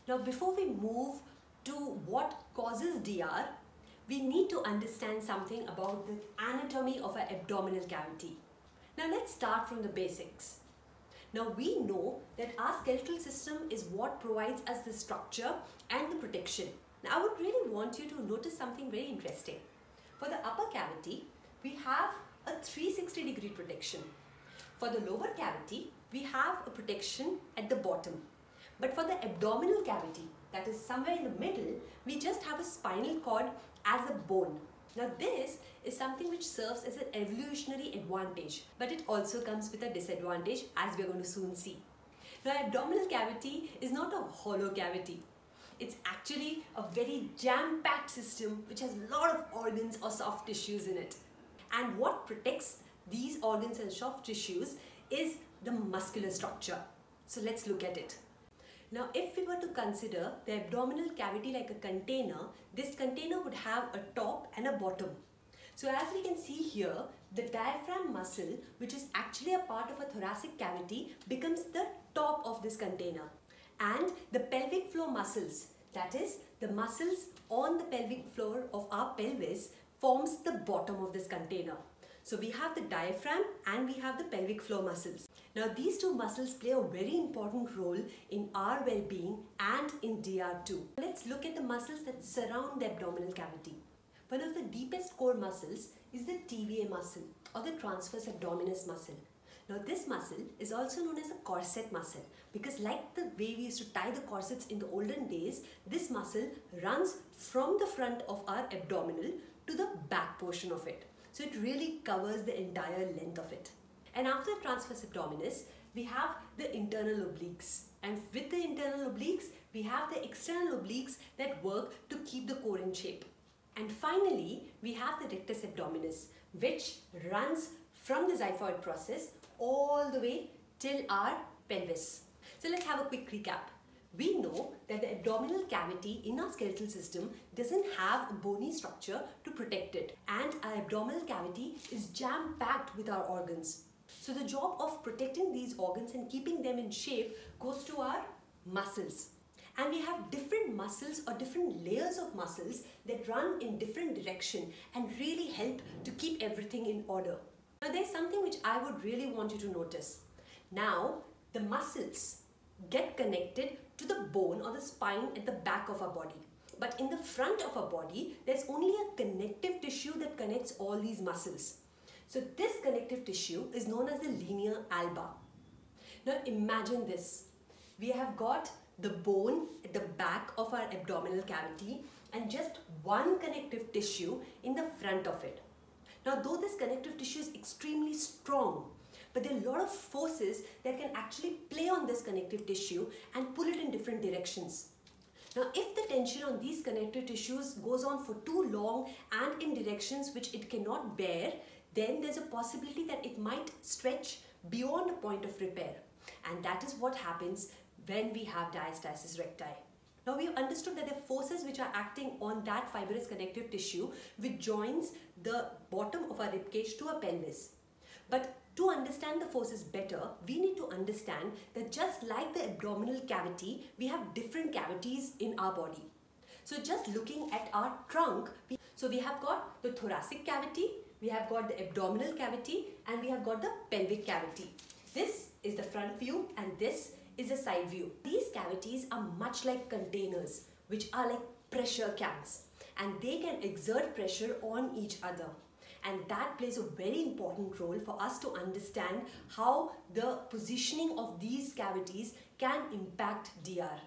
Now before we move to what causes DR, we need to understand something about the anatomy of our abdominal cavity. Now let's start from the basics. Now we know that our skeletal system is what provides us the structure and the protection. Now I would really want you to notice something very interesting. For the upper cavity, we have a 360-degree protection. For the lower cavity, we have a protection at the bottom. But for the abdominal cavity, that is somewhere in the middle, we just have a spinal cord as a bone. Now this is something which serves as an evolutionary advantage, but it also comes with a disadvantage, as we are going to soon see. Now abdominal cavity is not a hollow cavity. It's actually a very jam-packed system which has a lot of organs or soft tissues in it. And what protects these organs and soft tissues is the muscular structure. So let's look at it. Now if we were to consider the abdominal cavity like a container, this container would have a top and a bottom. So as we can see here, the diaphragm muscle, which is actually a part of a thoracic cavity, becomes the top of this container. And the pelvic floor muscles, that is the muscles on the pelvic floor of our pelvis, forms the bottom of this container. So we have the diaphragm and we have the pelvic floor muscles. Now these two muscles play a very important role in our well-being and in DR too. Let's look at the muscles that surround the abdominal cavity. One of the deepest core muscles is the TVA muscle or the transverse abdominis muscle. Now this muscle is also known as a corset muscle because like the way we used to tie the corsets in the olden days, this muscle runs from the front of our abdominal to the back portion of it. So it really covers the entire length of it. And after transverse abdominis, we have the internal obliques. And with the internal obliques, we have the external obliques that work to keep the core in shape. And finally, we have the rectus abdominis, which runs from the xiphoid process all the way till our pelvis. So let's have a quick recap. We know that the abdominal cavity in our skeletal system doesn't have a bony structure to protect it, and our abdominal cavity is jam-packed with our organs. So the job of protecting these organs and keeping them in shape goes to our muscles. And we have different muscles or different layers of muscles that run in different directions and really help to keep everything in order. Now there's something which I would really want you to notice. Now the muscles get connected to the bone or the spine at the back of our body. But in the front of our body, there's only a connective tissue that connects all these muscles. So this connective tissue is known as the linear alba. Now imagine this. We have got the bone at the back of our abdominal cavity and just one connective tissue in the front of it. Now though this connective tissue is extremely strong, but there are a lot of forces that can actually play on this connective tissue and pull it in different directions. Now if the tension on these connective tissues goes on for too long and in directions which it cannot bear, then there's a possibility that it might stretch beyond a point of repair. And that is what happens when we have diastasis recti. Now we've understood that there are forces which are acting on that fibrous connective tissue which joins the bottom of our ribcage to our pelvis. But to understand the forces better, we need to understand that just like the abdominal cavity, we have different cavities in our body. So just looking at our trunk, we have got the thoracic cavity, we have got the abdominal cavity, and we have got the pelvic cavity. This is the front view and this is the side view. These cavities are much like containers, which are like pressure cans, and they can exert pressure on each other. And that plays a very important role for us to understand how the positioning of these cavities can impact DR.